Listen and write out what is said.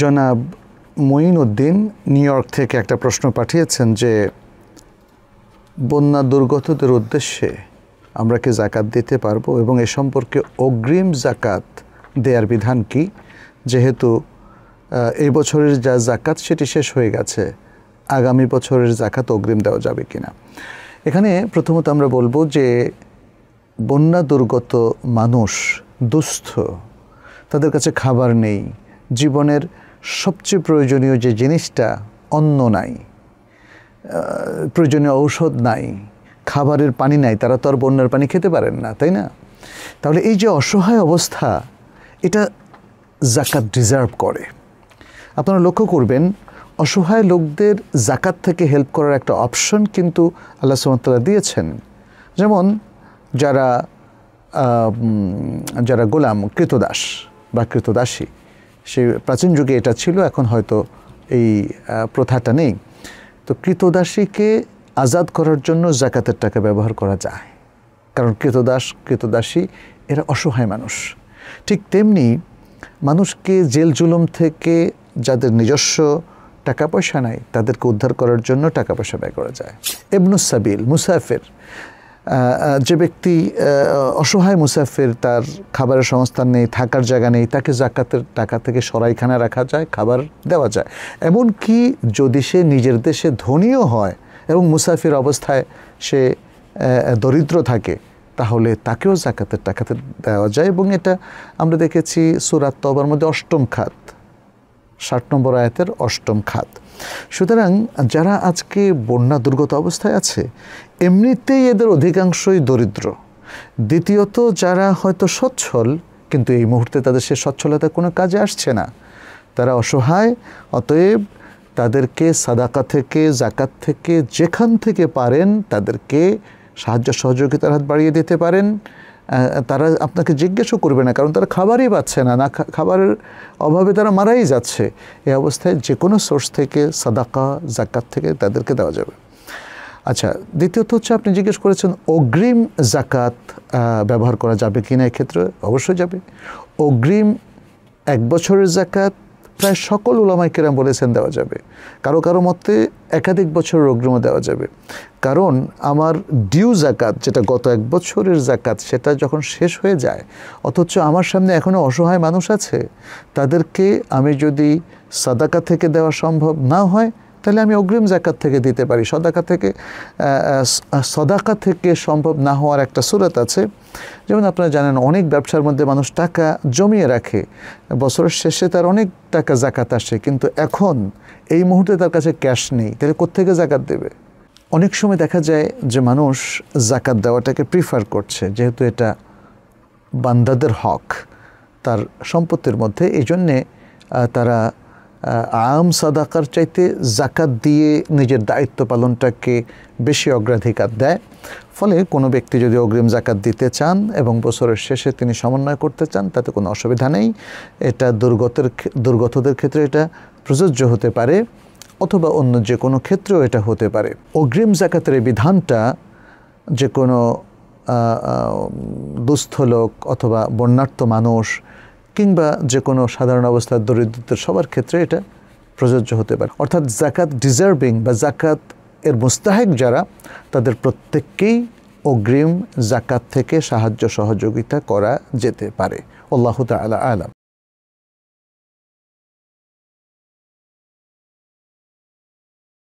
জনাব Moinuddin new York থেকে একটা প্রশ্ন পাঠিয়েছেন যে বন্যা দুর্গতদের উদ্দেশ্যে আমরা কি যাকাত দিতে পারবো এবং এ সম্পর্কে অগ্রিম যাকাত দেওয়ার বিধান কি, যেহেতু এই বছরের যা যাকাত সেটি শেষ হয়ে গেছে, আগামী বছরের যাকাত অগ্রিম দেওয়া যাবে কিনা। এখানে প্রথমত আমরা বলবো যে বন্যা দুর্গত মানুষ দুস্থ, তাদের কাছে খাবার নেই, জীবনের সবচেয়ে প্রয়োজনীয় যে জিনিসটা অন্ন নাই, প্রয়োজনীয় ঔষধ নাই, খাবারের পানি নাই, তারা তো আর বন্যার পানি খেতে পারেন না, তাই না? তাহলে এই যে অসহায় অবস্থা, এটা যাকাত ডিজার্ভ করে। আপনারা লক্ষ্য করবেন অসহায় লোকদের যাকাত থেকে হেল্প করার একটা অপশন কিন্তু আল্লাহ সুবহানাহু ওয়া তাআলা দিয়েছেন। যেমন যারা গোলাম, কৃতদাস বা কৃতদাসী, সেই প্রাচীন যুগে এটা ছিল, এখন হয়তো এই প্রথাটা নেই। তো কৃতদাসীকে আজাদ করার জন্য যাকাতের টাকা ব্যবহার করা যায়, কারণ কৃতদাসী এরা অসহায় মানুষ। ঠিক তেমনি মানুষকে জেল জুলুম থেকে যাদের নিজস্ব টাকা পয়সা নাই তাদেরকে উদ্ধার করার জন্য টাকা পয়সা ব্যয় করা যায়। ইবনুস সাবিল, মুসাফির, যে ব্যক্তি অসহায় মুসাফির, তার খাবারের সংস্থান নেই, থাকার জায়গা নেই, তাকে যাকাতের টাকা থেকে সরাইখানা রাখা যায়, খাবার দেওয়া যায়। এমনকি যদি সে নিজের দেশে ধনীও হয় এবং মুসাফির অবস্থায় সে দরিদ্র থাকে, তাহলে তাকেও যাকাতের টাকাতে দেওয়া যায়। এবং এটা আমরা দেখেছি সূরা তওবার মধ্যে ৮ম খাত, ৬০ নম্বর আয়াতের ৮ম খাত। সুতরাং যারা আজকে বন্যা দুর্গত অবস্থায় আছে, এমনিতেই এদের অধিকাংশই দরিদ্র। দ্বিতীয়ত যারা হয়তো সচ্ছল, কিন্তু এই মুহূর্তে তাদের সে সচ্ছলতা কোনো কাজে আসছে না, তারা অসহায়। অতএব তাদেরকে সাদাকা থেকে, যাকাত থেকে, যেখান থেকে পারেন তাদেরকে সাহায্য সহযোগিতার হাত বাড়িয়ে দিতে পারেন। তারা আপনাকে জিজ্ঞেসও করবে না, কারণ তারা খাবারই পাচ্ছে না, খাবারের অভাবে তারা মারাই যাচ্ছে। এই অবস্থায় যে কোনো সোর্স থেকে সাদাকা, যাকাত থেকে তাদেরকে দেওয়া যাবে। আচ্ছা, দ্বিতীয়ত হচ্ছে আপনি জিজ্ঞেস করেছেন অগ্রিম যাকাত ব্যবহার করা যাবে কিনা। এক্ষেত্রে অবশ্যই যাবে। অগ্রিম 1 বছরের যাকাত প্রায় সকল উলামায়ে কেরাম বলেছেন দেওয়া যাবে। কারো কারো মতে একাধিক বছরের অগ্রিমও দেওয়া যাবে, কারণ আমার ডিউ যাকাত, যেটা গত 1 বছরের যাকাত, সেটা যখন শেষ হয়ে যায়, অথচ আমার সামনে এখনও অসহায় মানুষ আছে, তাদেরকে আমি যদি সাদাকা থেকে দেওয়া সম্ভব না হয়, তাহলে আমি অগ্রিম যাকাত থেকে দিতে পারি। সদাকা থেকে সম্ভব না হওয়ার একটা সূরত আছে। যেমন আপনারা জানেন, অনেক ব্যবসার মধ্যে মানুষ টাকা জমিয়ে রাখে, বছরের শেষে তার অনেক টাকা যাকাত আসে, কিন্তু এখন এই মুহূর্তে তার কাছে ক্যাশ নেই, তাহলে কোত্থেকে যাকাত দেবে? অনেক সময় দেখা যায় যে মানুষ যাকাত দেওয়াটাকে প্রিফার করছে, যেহেতু এটা বান্দাদের হক তার সম্পত্তির মধ্যে, এই জন্যে তারা আম সাদাকার চাইতে যাকাত দিয়ে নিজের দায়িত্ব পালনটাকে বেশি অগ্রাধিকার দেয়। ফলে কোনো ব্যক্তি যদি অগ্রিম যাকাত দিতে চান এবং বছরের শেষে তিনি সমন্বয় করতে চান, তাতে কোনো অসুবিধা নেই। এটা দুর্গতদের ক্ষেত্রে এটা প্রযোজ্য হতে পারে, অথবা অন্য যে কোনো ক্ষেত্রেও এটা হতে পারে। অগ্রিম যাকাতের এই বিধানটা যে কোনো দুস্থ লোক অথবা বন্যার্ত মানুষ কিংবা যে কোনো সাধারণ অবস্থার দরিদ্রদের সবার ক্ষেত্রে এটা প্রযোজ্য হতে পারে। অর্থাৎ যাকাত ডিজার্ভিং বা যাকাত এর মুস্তাহিক যারা, তাদের প্রত্যেককেই অগ্রিম যাকাত থেকে সাহায্য সহযোগিতা করা যেতে পারে। আল্লাহু তাআলা আ'লাম।